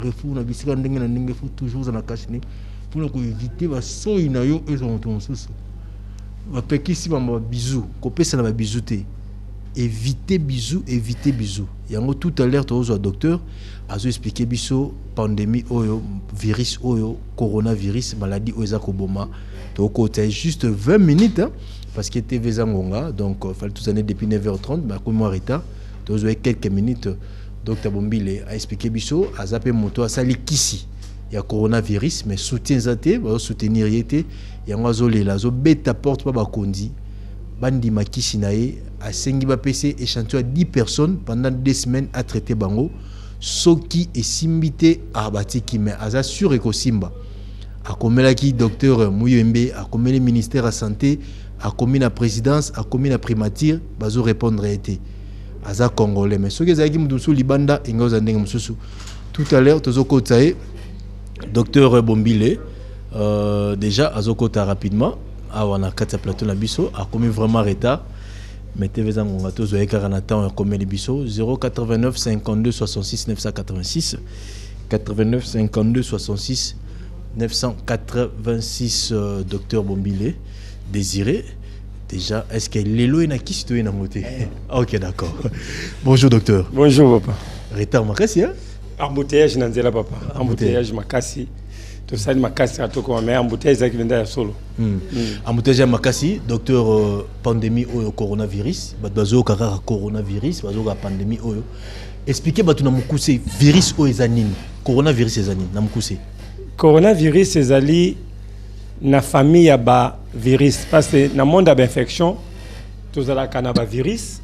refou na bisika ndenge na ndenge faut toujours za na kashini pour éviter ba soyi na yo et on ton sous va pekisi ba bisou kopesa na ba bisou te éviter bisou yango tout à l'heure to docteur azo expliquer biso pandémie oyo virus oyo coronavirus maladie oyo ko boma to ko juste 20 minutes hein, parce que TV Zangonga donc fallait tous années depuis 9h30 bah comme moi retard to quelques minutes. Docteur Bombile a expliqué biso a zappé moto a sali kisi ya coronavirus mais soutien zate ba soutenir yete ya ngazole la zo beta porte pa ba kondi bandi makisi nae a sengi ba PC échantillon à 10 personnes pendant 2 semaines à traiter bango soki et simbité a batiki mais aza sur eko simba a komela ki docteur Muyembe a komela ministère de santé a commis la présidence a commis la primature bazo répondre été aza congolais mais ce que zaki mudusu libanda ingoza ndenge mususu tout à l'heure tozoko tsae docteur Bombile déjà azokota rapidement awana kata plateau na biso a commis vraiment retard mais TV Zangonga tozo ekara temps a commis biso 089 52 66 986 89 52 66 986 docteur Bombile Désiré. Déjà, est-ce que l'élo est qui situé dans côté? Ok, d'accord. Bonjour docteur. Bonjour papa. Retard makasi hein? Embouteillage nanzela papa. Embouteillage makasi. Tout ça makasi à tout comme mais embouteillage qui vient de solo. Embouteillage makasi, docteur pandémie au coronavirus, bazo kara coronavirus, bazo ka pandémie oyo. Expliquez batu na mukuse virus o ezanini. Coronavirus ezanini na mukuse. Coronavirus ezali na famille ya ba virus parce que na monde ba infection tous ala kana ba virus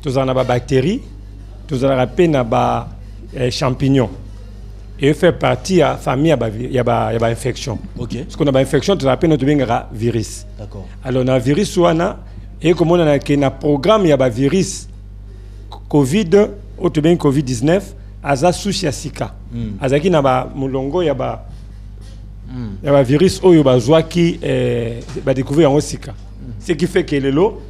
tous ala ba bactéries tous ala pe na ba champignon et fait partie ya famille ya ba infection. OK. Parce qu'on a ba infection tous ala pe notre benga virus. D'accord. Alors na virus wana et comme on a que na programme ya ba virus Covid ou to ben Covid-19 aza souci ya sika. Azaki na ba mulongo ya ba il y a un virus oyo bazwa qui ba découvrir en sika. Ce qui fait que lelo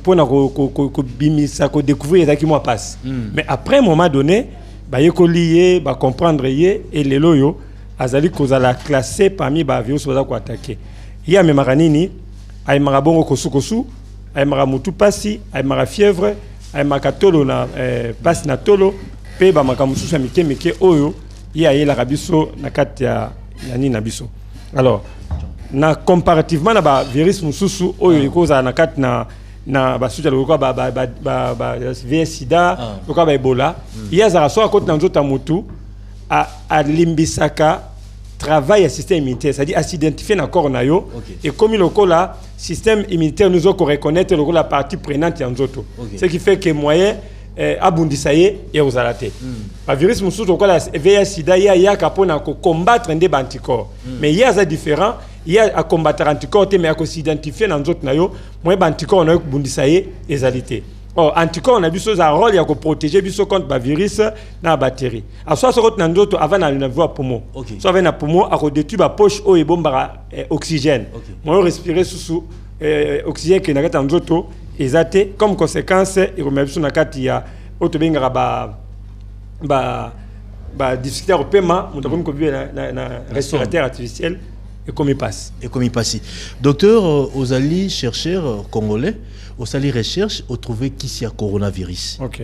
pour na ko bimisa ko découvrir ça qui moi passe. Mais après un moment donné ba yeko lié ba comprendre yé et lelo yo azali kozala classé parmi ba virus baza ko attaquer. Il y a même ranini ay marabongo kosukosu ay maramutu pasi ay mara fièvre ay makatolo na pasi na tolo pe ba makamusu sa mike oyo ya la rabiso na kati ya yani na biso. Alors na comparativement na ba virus mususu oyo ikoza na kati na ba suja lokwa ba VIH sida lokwa ba Ebola ya za so akoti na nzota mutu a limbisaka travail à système immunitaire, c'est-à-dire à s'identifier na corps na yo et comme le là système immunitaire nous ko reconnaître la partie prenante en nzoto. Ce qui fait que moyen abundisaye et aux alatés. Le virus mususu ko la VIH sida ya kapona ko combattre des anticorps. Mais il y a ça différent, il y a à combattre anticorps mais à ko s'identifier dans autres na yo, moyen anticorps na bundisaye et alatés. Oh, anticorps na biso za rôle ya ko protéger biso contre ba virus na bactérie. A soit so na ndoto avant na voie poumon. So avant na poumon a ko détruire ba poche o e bomba oxygène. Moyen respirer sous oxygène que na kata ndoto ezate comme conséquence et remet sur na kati ya otobenga ba difficulté au paiement on comme na respirateur artificiel et comme il passe docteur Ozali chercheur congolais Ozali recherche au trouver qui c'est coronavirus. OK.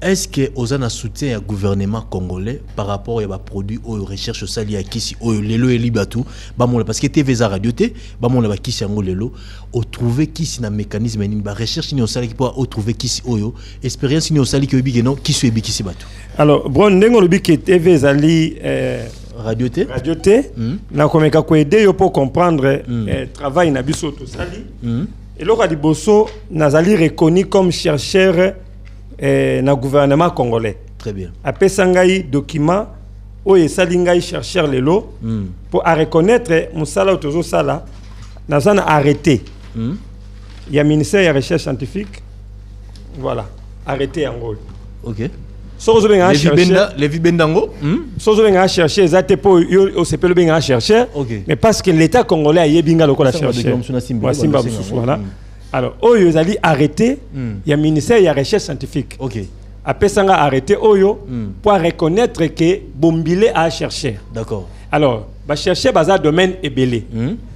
Est-ce que Ozana soutient le gouvernement congolais par rapport à des produits ou recherche sali à qui si lelo et libatu parce que TV za radio té la qui si ngo lelo au trouver qui si na mécanisme ni ba recherche ni sali pour trouver qui si oyo expérience ni sali que bigeno qui si bi qui si batu. Alors bon ndengo lobi que TV zali radio té na komeka ko aider yo pour comprendre travail na biso to sali et loko di bosso nazali reconnu comme chercheur na gouvernement congolais. Très bien. Après sangai document o esalingai chercheur lelo pour reconnaître musala otozo sala nazana arrêté. Il y a ministère de recherche scientifique. Voilà, arrêté en gros. OK. Sozo benga chercher Levi Bendango sozo benga chercher ezate po yo sepelo benga chercher mais parce que l'état congolais a yebinga lokola chercher. Voilà. Alors, oyo zali arrêté, il y a ministère de recherche scientifique. OK. après ça, on a arrêté Oyo pour reconnaître que Bombile a cherché. D'accord. Alors, bah chercher un domaine ébélé.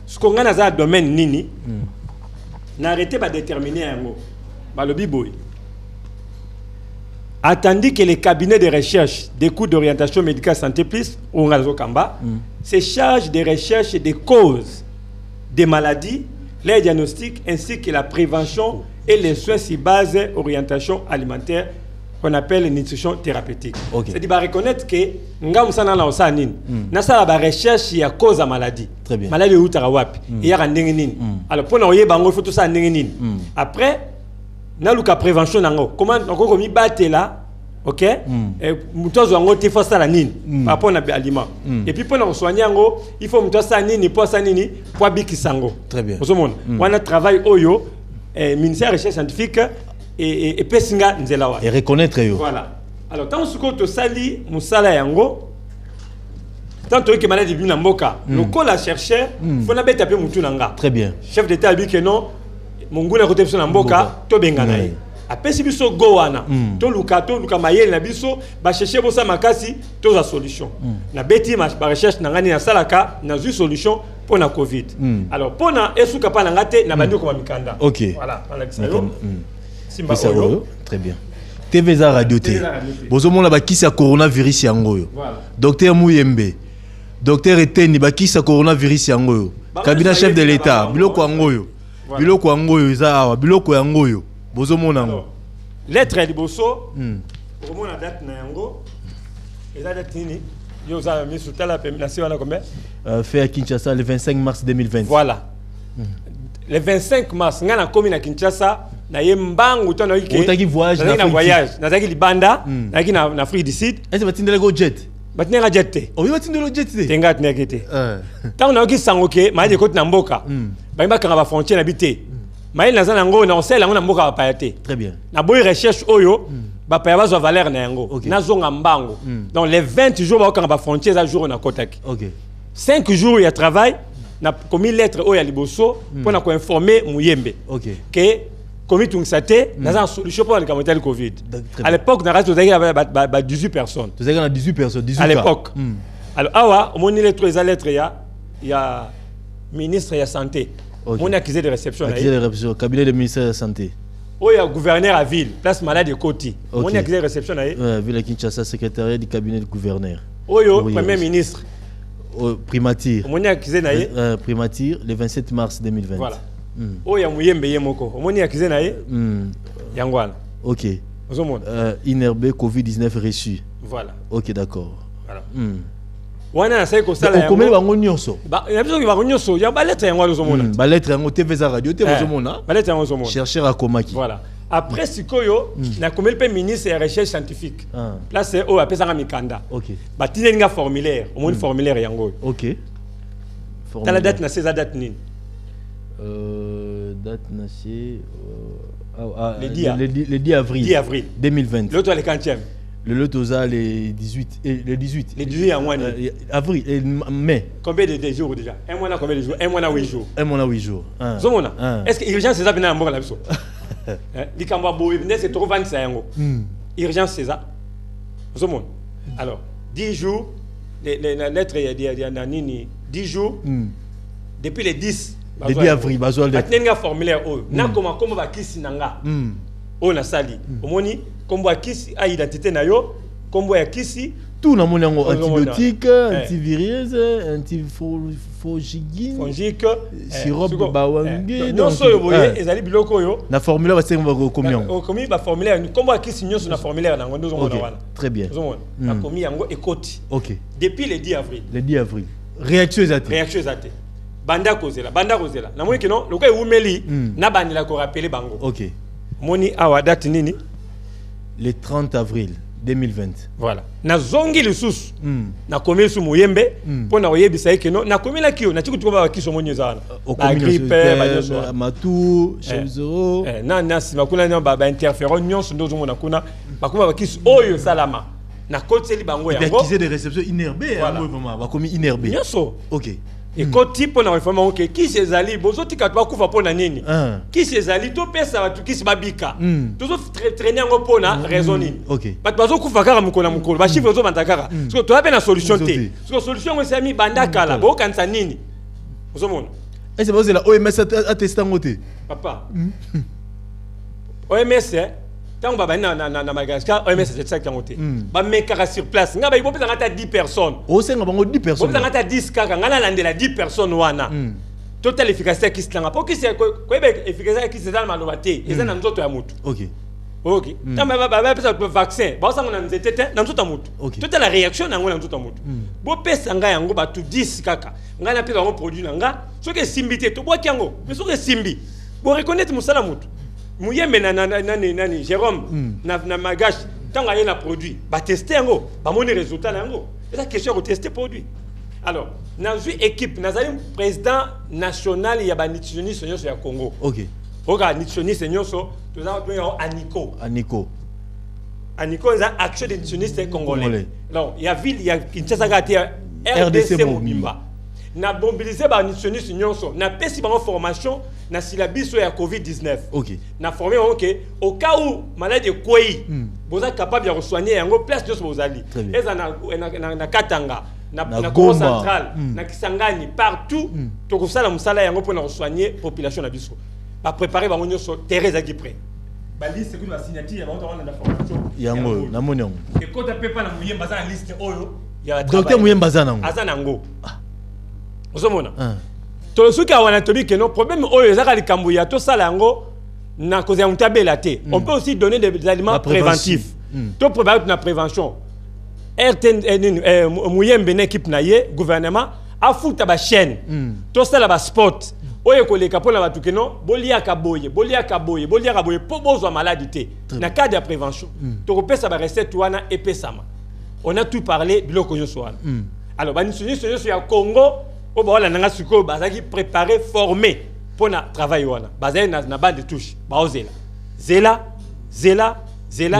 Ce qu'on a dans un domaine nini, on a arrêté de déterminer un mot. Bah le biboy. Attendu que les cabinets de recherche des coûts d'orientation médicale santé plus ou Ngazo Kamba se chargent des recherches des causes des maladies, les diagnostics ainsi que la prévention et les soins sur base orientation alimentaire qu'on appelle nutrition thérapeutique. Okay. C'est-à-dire reconnaître que nga musana na osanine na sala ba recherche ya cause à maladie. Très bien. Maladie utara wapi et ya ndenge nini. Alors pour na oyeba ngo il faut tout ça ndenge nini. Après na luka prévention nango comment ngoko mi batela. OK mutozo ngo te fa sala nini par rapport na aliment et puis pour na soigner ngo il faut mutozo sala nini pour ça nini pour bikisango. Très bien. Vous monde on a travail oyo ministère recherche scientifique et pesinga nzela wa et reconnaître yo. Voilà. Alors tant que to sali musala yango tant que maladie bina mboka le ko la chercheur faut na beta pe mutu nanga. Très bien. Chef d'état a dit que non monguna ko tepso na mboka to bengana yi. Apesi biso go wana to luka mayele na biso ba chercher bosa makasi to za solution na beti ma ba recherche na ngani na salaka na zu solution pour la Covid. Alors pour na esuka pa na ngate na bandi ko mikanda. OK. Voilà, on a dit ça. Simba Oyo. Très bien. TV za radio T. Bozomona ba kisa coronavirus yango yo. Voilà. Docteur Muyembe. Docteur Eteni ba kisa coronavirus yango yo. Cabinet chef de l'état biloko yango yo. Biloko yango yo za awa biloko yango yo. Bozomona ngo. Lettre liboso. Omona date na yango. Eza date nini? Yo za mi sutala pe na siwana combien? Fait à Kinshasa le 25 mars 2020. Voilà. Le 25 mars ngana komi na Kinshasa na yembangu to na yike. Otaki voyage na voyage. Na zaki libanda, na yiki na Afrique du Sud. Est-ce batindele go jet? Batindele jet te. Oh, batindele jet te. Tenga tnekete. Tant na yiki sangoke, ma de côté na mboka. Ba imba kanga ba frontière na bité. Maïl na zanango na osela ngo na mboka ba payate. Très bien. Na boy recherche oyo ba paya zo valeur na yango. Na zonga mbango. Donc les 20 jours ba kanga ba frontière za jour na kotaki. OK. 5 jours il y a travail na commis lettre oyo ya liboso pour na ko informer Muyembe. OK. Que commis tungsate na za solution pour le camotel Covid. À l'époque na reste ba 18 personnes. Tu sais qu'on a 18 personnes, 18 à l'époque. Alors awa on lettre les lettres ya ministre ya santé. Okay. On a accusé de réception. Accusé de réception, cabinet du ministère de la Santé. Oh, il y a gouverneur à ville, place malade de Koti. Okay. On a accusé de réception. Ville de Kinshasa, secrétariat du cabinet du gouverneur. Oh, oui, premier ministre. Primature. On a accusé primature le 27 mars 2020. Voilà. Oh, il y a Muyembe Yemoko. On a accusé Yangwala. Ok. Inerbe Covid-19 reçu. Voilà. Ok, d'accord. Voilà. Wana sai ko sala yango. Okomeli bango nyonso. Ba ya biso ki bango nyonso ya ba lettre yango azomona. Ba lettre yango TV za radio te bozomona. Ba lettre yango azomona. Chercheur akomaki. Voilà. Après sikoyo na komeli pe ministre ya recherche scientifique. Là c'est o apesa nga mikanda. OK. Ba tine nga formulaire, au moins formulaire yango. OK. Formulaire. La date na c'est date nini? Date na c'est le 10 avril. 10 avril 2020. L'autre le 40e. Le lot aux les 18 le 18. Le 18 en mois avril et mai. Combien de jours déjà? Un mois combien de jours? Un mois 8 jours. Un mois 8 jours. Zomona. Est-ce que urgence c'est ça bien en la biso? Likamba boy c'est trop 25 yango. Urgence c'est ça. Zomona. Alors 10 jours les lettres ya nini 10 jours depuis le 10 le 10 avril bazwa le. Atenga formulaire o. Na comment ba kisi nanga. O na sali. Omoni kombo ya kisi a identité na yo kombo ya kisi tout na moni yango antibiotique antivirus antifongique sirop bawange non so yo boye ezali biloko yo na formulaire ba senga ba komi yango komi ba formulaire kombo ya kisi nyonso na formulaire nango ndozo mona wana très bien na komi yango ekoti. OK. Depuis le 10 avril réaction ezate banda kozela na moni que non lokay umeli na bandela ko rappeler bango. OK. Moni awa date nini le 30 avril 2020. Voilà. Na zongi lisusu na komeli su Muyembe pona oyebisa ke no na komela kiyo na tikutuko ba kiso monyo zana ba grippe ba nyoso matu chezero na sima kuna na ba interféron nyonso ndozo mona kuna ba kuma ba kiso oyo salama na koteli bango yango. Accusé de réception inerbé yango vraiment ba komi inerbé. Nyonso. OK. Et quand tu peux informer que qui c'est Ali, bozo tika tu kufa pona nini. Qui c'est Ali to pesa watu qui babika. Tozo traîner ngo pona raison nini. OK. Bat bazo kufa kaka mukona mukolo. Ba chiffre zo mandakara. Parce que tu as une solution té. Parce que solution ngo c'est mi bandaka la. Bo kansa nini. Vous montre. Et c'est parce que la OMS a testé ngoté. Papa. OMS tant baba na Madagascar OMS c'est ça qui a monté. Ba mekaka sur place. Nga ba ibo pesa ngata 10 personnes. O senga bango 10 personnes. Bo pesa ngata 10 kaka ngana landela 10 personnes wana. Total efficacité qui slanga. Pour qui c'est quoi efficacité qui c'est dans malobate. Eza na nzoto ya mutu. OK. OK. Tant baba pesa vaccin. Ba sanga na nzetete na nzoto ya mutu. Total la réaction na ngona nzoto ya mutu. Bo pesa nga yango ba tu 10 kaka. Ngana pesa ngo produit na nga. Soki simbité to boki yango. Mais soki simbi. Bo reconnaître musala mutu. Mouyembe nani Jérôme na magash tant qu'il y a un produit ba tester yango ba moni résultat yango c'est la question de tester produit. Alors dans une équipe nous avons président national il y a ba nutritionniste nyonso ya Congo. OK. Oka nutritionniste nyonso nous avons Aniko c'est action de nutritionniste congolais. Alors il y a ville il y a Kinshasa gati RDC Mobimba. Na mobiliser ba nutritionniste nyonso na pesi ba formation na syllabus ya COVID-19. OK. Na formé OK au cas où maladie quoi vous êtes capable de soigner yango place de bozali. Eza na Katanga na Congo central na Kisangani partout to ko sala musala yango pour na soigner population na biso. Ba préparer ba nyonso Thérèse Aguipré. Ba liste que ba signature ya ba na formation. Yango na moni yango. Et quand tu peux pas na muyemba za liste oyo ya docteur muyemba za nango. Azanango. Vous avez tout ce qui a anatomique que nos problèmes to sala yango na cause ya tabelate. On peut aussi donner des aliments préventifs. To préparer la prévention. RTN Mouyembe équipe na ye gouvernement a fouta ba chaîne. To sala ba sport. Oye ko le kapona ba tukeno bolia ka boye po bozwa maladie na cas de prévention. To ko pesa ba recette wana et pesama. On a tout parlé biloko nyoso wana. Alors ba nisuni ya Congo au bord la suko bazaki préparé formé pour na travail wana bazai na bande de touche baozela zela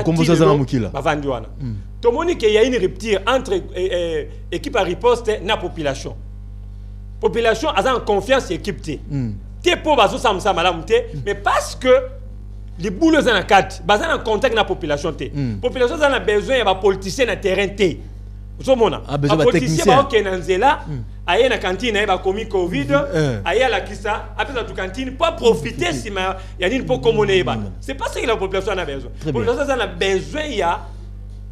composé za mukila bavandi wana to moni que y a une rupture entre équipe à riposte na population a en confiance équipe te pour bazo samsa malamu te mais parce que les boulots en quatre bazai en contact na population te population a besoin ya ba politicien na terrain te uzomona besoin ba technicien ba kenanzela aye na cantine aye ba komi covid aye la kisa apesa tu cantine pas profiter si ma ya nini pour commoner ba c'est pas ça que la population a besoin la population a besoin ya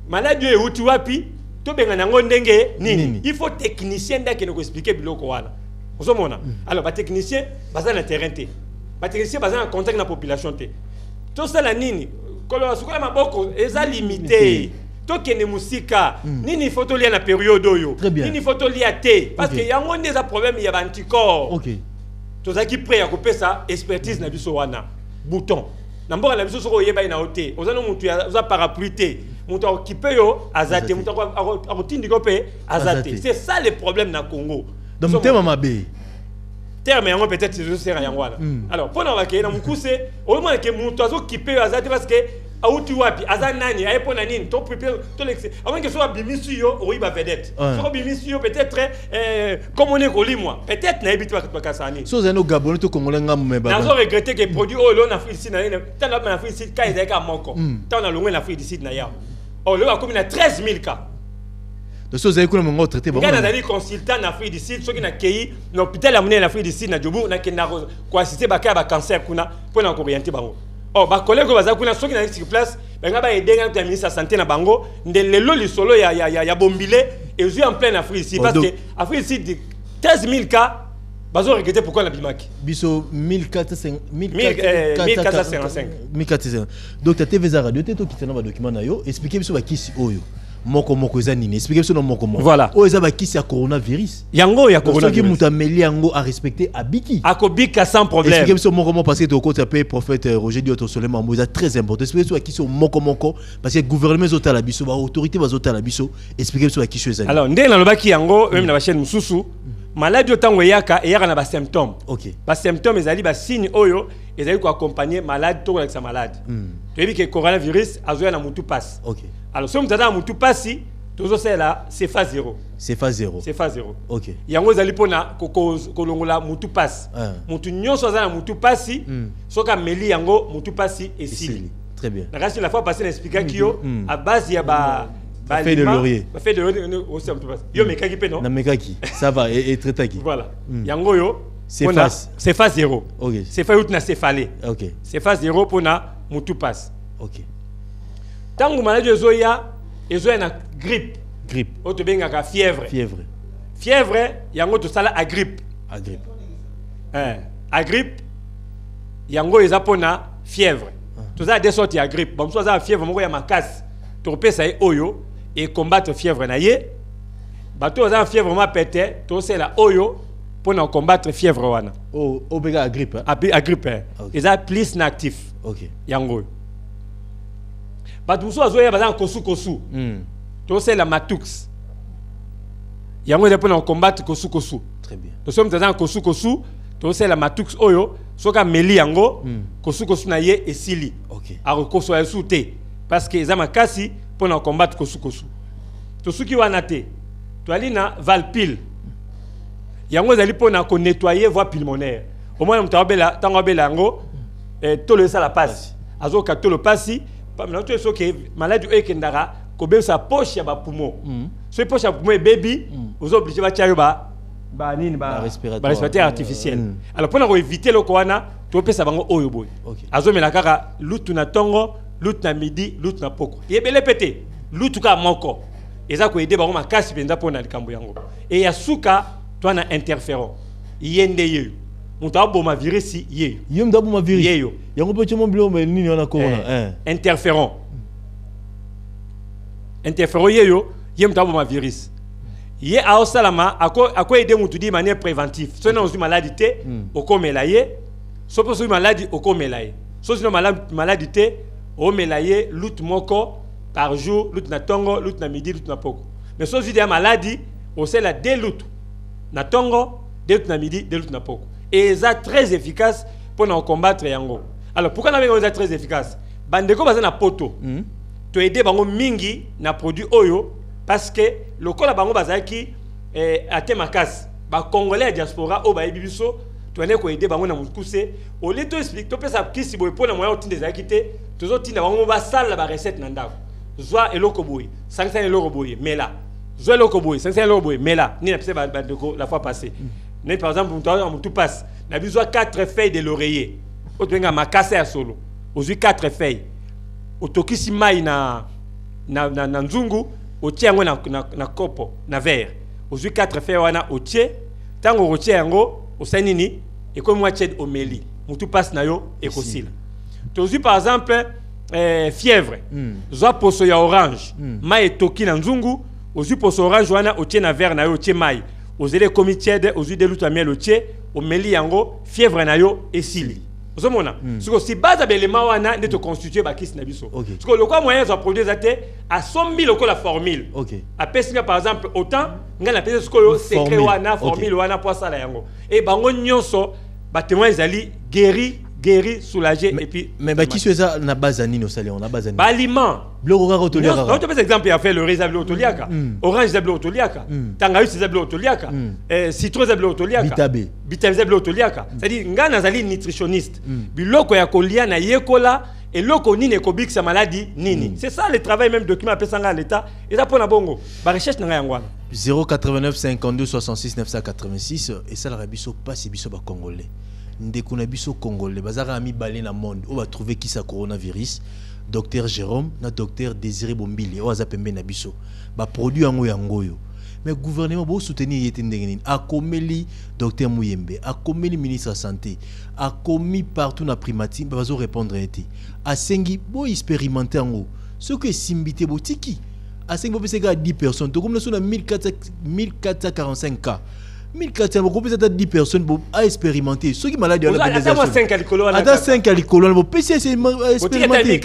maladie e uti wapi to benga nango ndenge nini il faut technicien ndaki ne ko expliquer biloko wana uzomona alors ba technicien baza na terrain te ba technicien baza na contact na population te to sala nini kolo sukola maboko eza limité tokene musika nini photo lia na période oyo nini photo lia te parce que yango ndeza problème ya anticorps. OK. Tozaki prêt à couper ça expertise na biso wana bouton na mboka na biso soko yeba ina hote ozana mutu za parapluie te mutu occupé yo azate mutu akotindi ko pe azate c'est ça le problème na Congo donc tema mabe terme yango peut-être c'est sera yango wana alors pour na bakena mukuse au moins que mutu azoccupé yo azate parce que auti wapi azanani ayepona nini to prepare to l'ex avant que soit bimisi yo oyiba vedette so bimisi yo peut-être comme on est kolimwa peut-être na ebitwa kasani so zeno gabon to congolais ngam me ba nazo regretter que produit o lo na Afrique ici na tana na Afrique ici ka ezeka moko tana longwe na Afrique ici na ya o lo comme na 13000 cas de so zeko na mongo traité ba ngana dali consultant na Afrique ici so ki na kei na hôpital ya mune na Afrique ici na Djobu na kena ko assister ba ka ba cancer kuna pour na ko orienter bango. Oh, ba collègue baza kuna soki na sur place benga ba aider ngam ministre de santé na bango ndelelo lisolo ya bombile et je en plein Afrique ici parce que Afrique ici 13000 cas bazo regretter pourquoi la bimaki biso 1455 donc ta TV za radio te to kitana ba document na yo expliquer biso ba kisi oyo moko eza nini expliquer biso no moko voilà o eza ba kisi ya coronavirus yango ya coronavirus soki muta meli yango a respecter abiki akobika sans problème expliquer biso moko parce que to ko taper prophète Roger Dioto Solema mo eza très important expliquer biso ba kisi moko parce que gouvernement zota la biso ba autorité bazota la biso expliquer biso ba kisi eza alors ndé na lobaki yango même na ba chaîne mususu maladie otango yaka na ba symptômes OK ba symptômes ezali ba signe oyo ezali ko accompagner malade to avec sa malade tu dis que coronavirus azoya na mutu passe OK alors si on a mutu passi Toujours c'est là, c'est phase 0. C'est phase 0. C'est phase 0. OK. Yango zali pona kolongola mutu passe. Mutu nyonso za mutu passi, soka meli yango mutu passi et sili. Très bien. La fois passée n'expliquait kio à base il y a ba fait de laurier. Fait de laurier aussi mutu passe. Yo mekaki pe non? Na mekaki. Ça va et très taki. Voilà. Yango yo c'est phase 0. OK. C'est phase na céphalée. OK. C'est phase 0 pona mutu passe. OK. Tango maladie ezoya na grippe. Grippe. Auto bengaka fièvre. Fièvre. Fièvre, yango to sala a grippe. A grippe. A grippe, yango eza pona fièvre. To za des sortes ya grippe. Bon so za fièvre moko ya makasi. To pesa e oyo et combattre fièvre na ye. Ba to za fièvre ma pété, to sala oyo pona combattre fièvre wana. Oh, obega a grippe. A grippe. Eza plus na actif. OK. Yango. Ba to so azoya ba za kosu. C'est la matux. Il y a un peu combattre kosu. Très bien. Nous sommes dans kosu. C'est la matux oyo. Soka meli yango. Kosu na ye et sili. OK. Alors kosu ya souté. Parce que ils ont makasi pour combattre kosu. Tout ce qui va nater. Tu as na valpil. Yango zali pour nettoyer voie pulmonaire. Au moins mtabela tangabela yango to le ça la passe. Azoka to le passi. Pas maintenant tu es sûr que maladie ekendara. Comme sa poche ya ba poumon. Ce poche ya poumon baby, vous obligez ba tiayo ba respirateur artificiel. Alors pour éviter le corona, tu peux ça bango oyo boy. Azo mela kaka lutu na tongo, lutu na midi, lutu na poko. Yebele pété, lutu ka moko. Eza ko aider bango makasi penza pona likambo yango. Et ya suka toi na interféron. Yende yeyo. Muta boma virus yeyo. Yom da boma virus. Yeyo. Yango pe chemo blo me nini wana corona. Interféron. Interféron yeyo yem tabo ma virus ye a salama ako aider mutu de manière préventive so na maladie té o komelaye so po so maladie o komelaye so sino maladie té o melaye lut moko par jour lut na tongo lut na midi lut na poko mais so si de maladie o c'est la de lut na tongo de lut na midi de lut na poko et ça très efficace pour combattre yango. Alors pourquoi na est très efficace bandeko baza na poto to aider bango mingi na produit oyo parce que le kola bango bazaki ate makasi ba congolais diaspora o ba bibiso to ane ko aider bango na mukuse au lieu to explique to pesa kisi boy pona moya otinde zaki te tozo tinda bango ba sala ba recette na ndako zwa eloko boy 500 eloko boy mela zwa eloko boy 500 eloko boy mela ni na pesa ba ndeko la fois passée mais par exemple tout passe na besoin 4 feuilles de l'oreiller o tenga makasa ya solo ozu 4 feuilles otokisi mai na nzungu otie yango na kopo na verre ozwi 4 feuilles wana otie tango otie yango osanini ekomi mwa tiède omeli mutu passe na yo ekosila tozwi par exemple fièvre zwa poso ya orange mai etoki na nzungu ozwi poso orange wana otie na verre na yo otie mai ozeli ekomi tiède ozwi de lutu ya miel otie omeli yango fièvre na yo esili. Si base d'éléments wana ne te constituer ba kisi na biso. Parce que le quoi moyen za produire zate à 100 000 la formule. A pesinga par exemple autant nga na pesi ko secret wana formule wana pour ça la yango. Et bango nyonso ba témoin ezali guéri soulagé et puis mais ba kisi ça na base nini osali on a base nini. Ba aliment. Bloko ka otoliaka. Non, tu peux exemple il a fait le riz zablo otoliaka. Orange zablo otoliaka. Tangaïs zablo otoliaka. Citron zablo otoliaka. Bitabe zablo otoliaka. C'est-à-dire nga nazali nutritionniste. Biloko ya kolia na yekola et loko nini ekobik sa maladie nini. C'est ça le travail même document appelé sanga à l'état et ça pona bongo. Ba recherche na yangwana. 089 52 66 986 et ça la biso passe biso ba congolais. Ndeko na biso congolais bazaka mi balé na monde on va trouver qui ça coronavirus. Docteur Jérôme na docteur Désiré Bombili o azapembe na biso ba produit yangoyo mais gouvernement bo soutenir yete ndengeni akomeli docteur Muyembe akomeli ministre de santé akomi partout na primatine bazo répondre yete asengi bo expérimenter ngo ce que simbité botiki asengi bo peseka 10 personnes to comme na 1445 cas 1400 beaucoup peut-être 10 personnes pour expérimenter ceux qui malades à la attends 5 alcoolo attends 5 alcoolo pour PC c'est expérimenter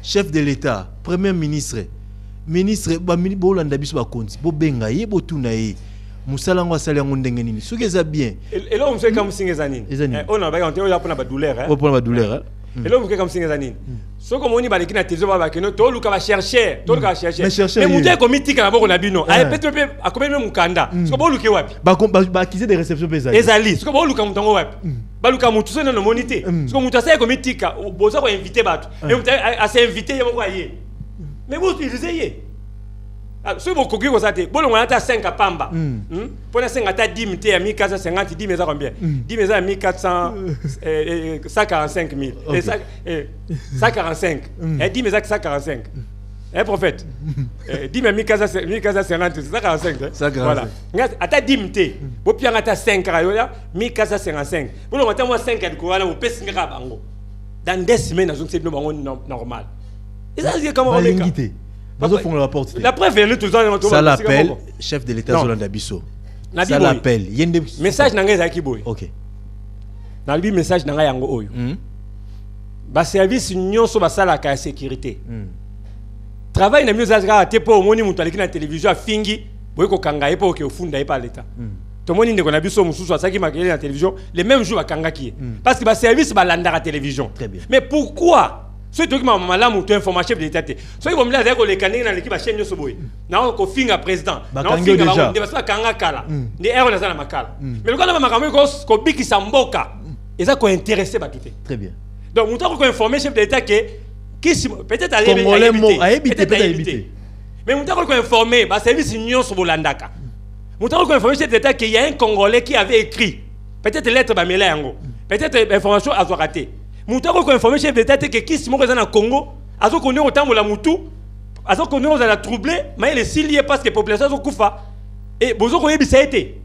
chef de l'état premier ministre ba bolanda biso ba konti bo benga ye bo tuna ye musala ngo asala ngo ndenge nini ceux qui ça bien et là on fait comme singa zanini on a ba on a ba douleur on a ba douleur Et là, vous comme Singazanine. Ce que on y va les na télévision va que nous tout le cas chercher, tout le cas chercher. Mais vous avez commis tika na boko na bino. A peut-être a combien même mukanda. Ce que vous le wapi. Ba qui des réceptions pesales. Ezali. Ce que vous le ka mutango wapi. Ba le ka mutu se no monité. Ce que mutu sa commis tika, boza ko inviter bato. Et mutu a s'inviter ya moko aye. Mais vous utilisez. Si vous avez dit que vous avez 5 à Pamba, pour 5 à 10 000, 1450, 10 000 combien 10 000 à 1400, 145 000. 145. 10 000 à 145. Un prophète. 10 000 à 1450, 145. Voilà. À 10 000, vous avez 5 à 1455. Vous avez 5 à vous pouvez dans 2 semaines, c'est normal. Et ça, c'est comment on est. La preuve est tout ça l'appelle chef de l'État Zolanda Bisso. Ça l'appelle. Message nanga ezaki boy. OK. Na lui message nanga yango oyo. Ba service nyonso basala ka sécurité. Travail na mieux azaka te po omoni mutu aleki na télévision afingi boy ko kanga epo ke ofunda e pa l'État. To moni ndeko na biso mususu asaki makele na télévision les mêmes jours bakanga ki. Parce que ba service balanda la télévision. Très bien. Mais pourquoi ceux qui ont malamu tu informer chef de l'État ceux qui vont me dire que les canadiens dans l'équipe chaîne nyoso boy na ko finga président na finga ba ndeba sa kanga kala ni ero na za na makala mais le kana makambo ko biki samboka et ça ko intéresser ba tout. Très bien. Donc mutu ko informer chef de l'État que qui peut-être aller peut-être mais mutu ko informer ba service nyoso bolandaka mutu ko informer chef de l'État qu'il y a un Congolais qui avait écrit peut-être lettre ba mela yango peut-être information a raté. Moutako ko informer chef d'État que qui simo na Congo azo connaît autant la mutu azo connaît aux la troubler mais les silier parce que population zo kufa et bozo ko yebisa été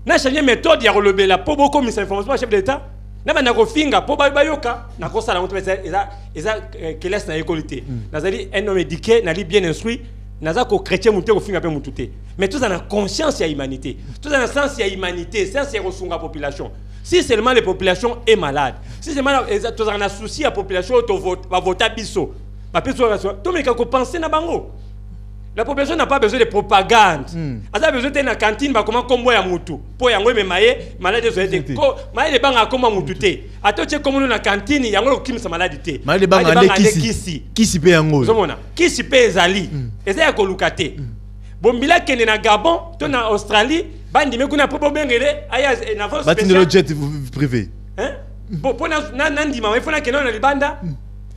na changer méthode ya relever la po boko mis information chef d'État na bana ko finga po bayoka na ko sala mutu eza que laisse na écolité nazali un homme éduqué na li bien instruit naza ko chrétien mutu ko finga pe mututé mais tout ça na conscience ya humanité tout ça na sens ya humanité sens ya resunga population. Si seulement les populations est malade, si seulement tu as un souci à la population, tu vas voter biso. Tu as penser na bango. La population n'a pas besoin de propagande. Elle a besoin de la cantine, comment comme moi à Moutou. Pour y avoir malade, malade de malade les bangs à comment Moutou te. Attends, tu es comme nous la cantine, il y a un qui sa maladie. Malade les bangs à qui s'y paye en gros. Qui s'y paye Zali. Et ça y a colocate. Bombila qui est na Gabon, tu es en Australie. Bandi me kuna popo bengele aya na avance spécial. Bati le jet privé. Hein? Bon pour na nandi ma ifona ke na libanda.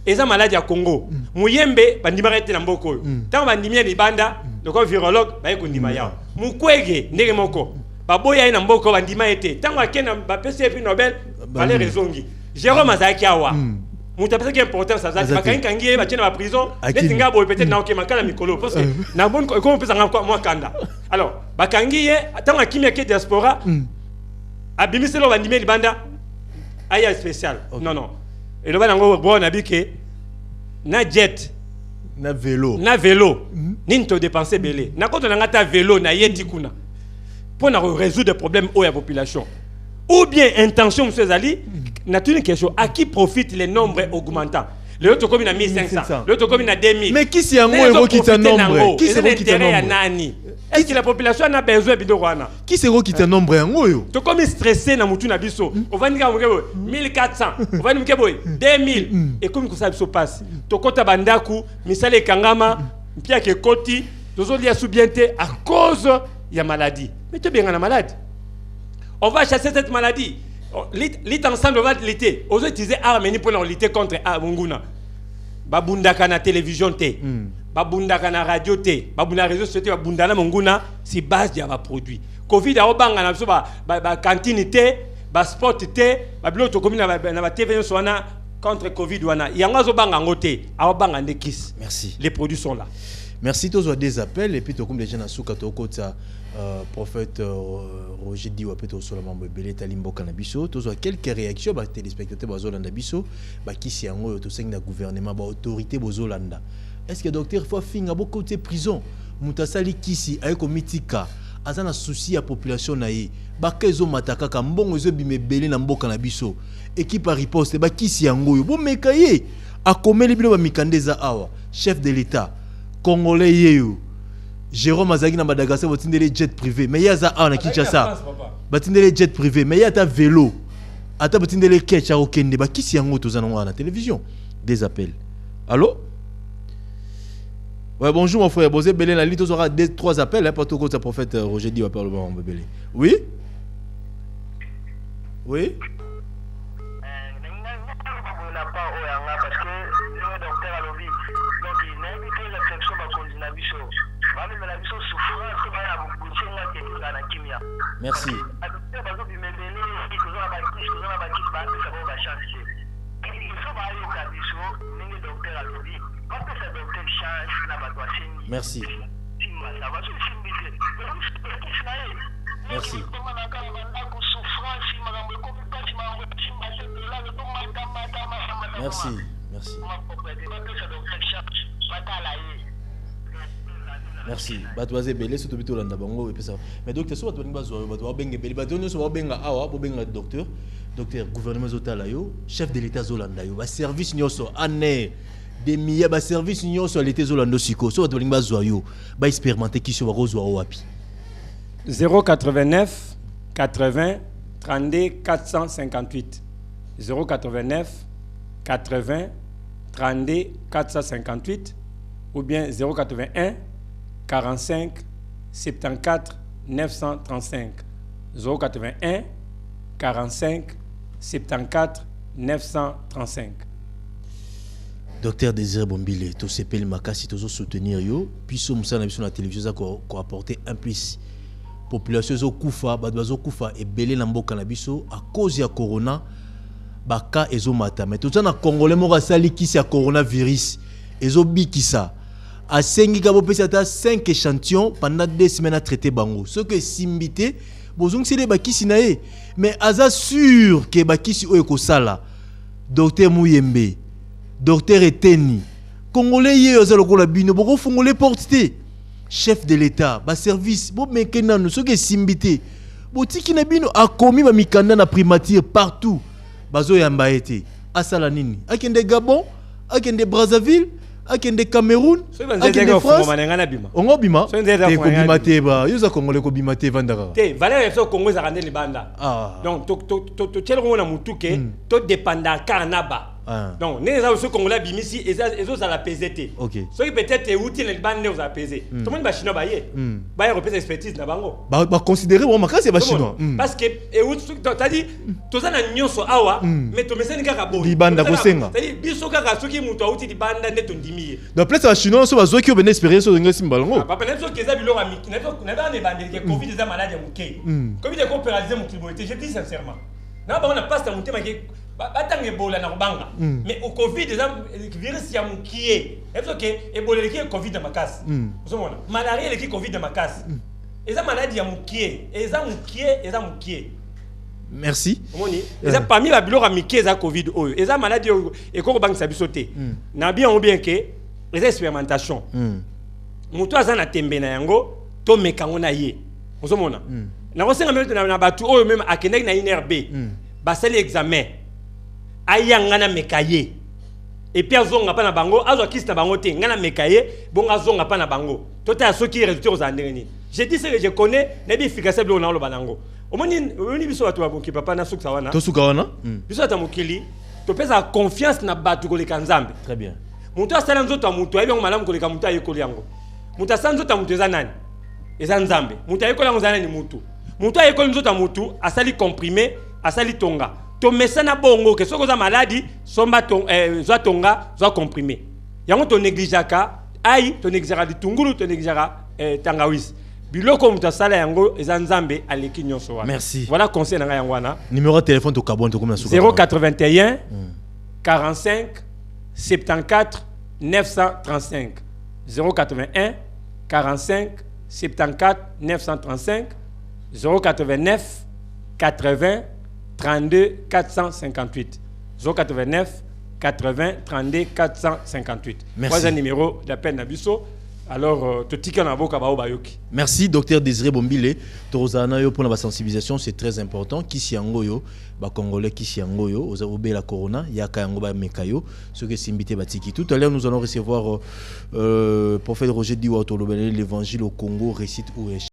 Eza maladie ya Congo. Muyembe bandi marete na mboko. Tant bandi mi libanda, le ko virologue ba ekundima yao. Mukwege ndenge moko. Baboya ina mboko bandi ma ete. Tant akena ba PCF Nobel balé rezongi. Jérôme Azaki awa. Muta pesa ki importance azaki bakangi ba tena ba prison. Netinga boy peut-être na okema kala mikolo parce que na bon ko pesa ngakwa moi kanda. Alors, bakangi tant akimia ke diaspora abimisi lo bandime libanda aya spécial. Non non. Et le banango bon abike na jet na vélo. Ninto dépenser belé. Na ko to na ngata vélo na yeti kuna. Pour na résoudre des problèmes au la population. Ou bien intention monsieur Zali, n'a une question à qui profite les nombres augmentants. L'autre commune a 1500, l'autre commune a 2000. Mais qui c'est un mot qui est nombre? Qui c'est qui est nombre? Est-ce que la population a besoin de Bidorana? Qui c'est qui est nombre en haut? Tu comme stressé na mutu na biso. On va dire 1400, on va dire 2000 et comme ça se passe. To kota bandaku, misale kangama, mpia ke koti, tozo lia soubienté à cause ya maladie. Mais tu es bien la maladie. On va chasser cette maladie. Lutte ensemble, on va lutter. On va utiliser armes pour lutter contre Munguna. Babundaka na télévision te. Babundaka na radio te. Babundaka na réseau sociaux te. Babundaka na Munguna. C'est base de la produit. Covid a obanga na biso ba cantine te, ba sport te, ba biloto commune na ba TV soana contre Covid wana. Yanga zo banga ngote. A obanga ndekis. Merci. Les produits sont là. Merci tous des appels et puis comme les gens à souka to kota prophète Roger Diwa peut sur le membre belé talimbo canabiso tous quelques réactions ba téléspectateurs bazolanda biso ba kisi yango to seng na gouvernement ba autorité bozolanda. Est-ce que docteur faut finga beaucoup de prison mutasali kisi ay komitika azana souci à population naïe ba kezo mataka ka mbongo zo bime belé na mboka na biso équipe à riposte ba kisi yango bo mekaye akomeli bino ba mikandeza awa chef de l'état Congolais yeyo Jérôme Azagi na Madagascar batindele jet privé mais yaza a na Kinshasa batindele jet privé mais yata vélo ata batindele kecha okende ba kisi yango tozana na télévision. Des appels. Allô? Ouais, bonjour mon frère. Bosé Belé, la ligne, tu auras 3 appels. Hein, pour tout le prophète Roger dit, va parler au Belé. Oui? Oui? Merci. Merci. Merci. Merci. Merci. Merci. Batouazé belé surtout bito landa bango et puis ça. Mais docteur soit batouani bazo batouwa benga belé batouani soit benga awa bo benga docteur. Docteur gouvernement zotala yo, chef de l'état zolanda yo, ba service nyoso année des milliers ba service nyoso l'été zolando siko. So batouani bazo yo, ba expérimenter qui so ba rozwa wapi. 089 80 32 458 089 80 32 458 ou bien 081 45 74 935 081 45 74 935. Docteur Désiré Bombile, tout ce pays makasi tous soutenir yo, puis so musa na biso na télévision za ko apporter un plus population zo kufa, badwazo kufa et belé na mboka na biso à cause ya corona baka ezo mata. Mais tout ça na congolais mo sali kisi ya coronavirus ezo bikisa. A 5 5 échantillons pendant 2 semaines à traiter bango. Ce que simbité, bozong c'est des bakisi nae. Mais aza sûr que bakisi oeko sala. Docteur Mouyembe, docteur Eteni, Congolais yé oza lokola bino, boko fongolais porté. Chef de l'État, ba service, bo mekenano, ce que simbité. Botiki na bino a commis ba mikanda na primature partout. Bazo yamba été. Asala nini? Akende Gabon, akende Brazzaville. Akende Cameroun, akende France, on obima. Te kobima te ba, yoza Congolais kobima te vandaka. Te, valeur so Congo za rande libanda. Donc to tchelongo na mutuke, to dépenda kanaba. Donc ne za so Congolais bimisi ezo za la PZT. OK. So peut-être outil le bande aux apaiser. Tout le monde ba chinois ba ye. Ba repère expertise na bango. Ba considérer bon makasi ba chinois. Parce que et t'as dit to za na nyonso awa, mais to meseni kaka bo. Libanda ko senga. C'est-à-dire biso kaka soki mutu outil libanda neto ndimi. Donc peut-être chinois so bazo ki obene expérience sur ngesi mbalongo. Papa neto keza biloko amiki neto na ba ne bande que Covid eza maladie muke. Covid est paralysé mukiboité, je dis sincèrement. Na ba on a pas ta mutema ke batang ebola na kubanga. Mais au Covid eza virus ya mukie. Est-ce que ebola le Covid de makasi. Vous mona. Malaria le Covid de makasi. Eza maladie ya mukie, eza mukie. Merci. Omoni, eza parmi ba biloko amiki eza Covid oyo. Eza maladie et ko bangisa biso te. Na bien ou bien que les expérimentations. Mutu aza na tembe na yango to mekango na ye. Vous mona. Na kosenga même na batu oyo même akendeki na INRB. Basali examen. Ayanga na mekaye. Et puis azonga pa na bango, azo kisi na bango te, ngana mekaye, bon azonga pa na bango. Tota soki résultat aux andreni. Je dis ce que je connais, na bi efficace blo na lo banango. Omoni biso watu wabuki papa na suksa wana. To suka wana? Biso atamukili, to pesa confiance na batu koleka nzambe. Très bien. Mutu asala nzoto mutu ayi malamu koleka mutu ayekoli yango. Mutu asala nzoto mutu eza nani? Eza nzambe. Mutu ayekoli yango zana ni mutu. Mutu ayekoli nzoto mutu asali comprimé, asali tonga. To mesana bongo ke soko za maladie somba zwa tonga zwa comprimé. Yango to négligaka ayi to négligera ditungulu to négligera tangawisi. Biloko mutasala yango eza nzambe aleki nyonso wana. Merci. Voilà conseil na yango wana. Numéro de téléphone to kabon to comme na suka. 081 45 74 935 081 45 74 935 089 80 32 458 089 80 32 458. Trois numéro d'appel Nabiso. Alors, merci, docteur Désiré Bombile. Torozana yo pour la sensibilisation, c'est très important. Kisi angoyo, ba Congolais kisi angoyo, aux obé la corona, yaka yango ba mekayo, ce que simbité batiki. Tout à l'heure, nous allons recevoir prophète Roger Diwa Tolobele, l'évangile au Congo récite ou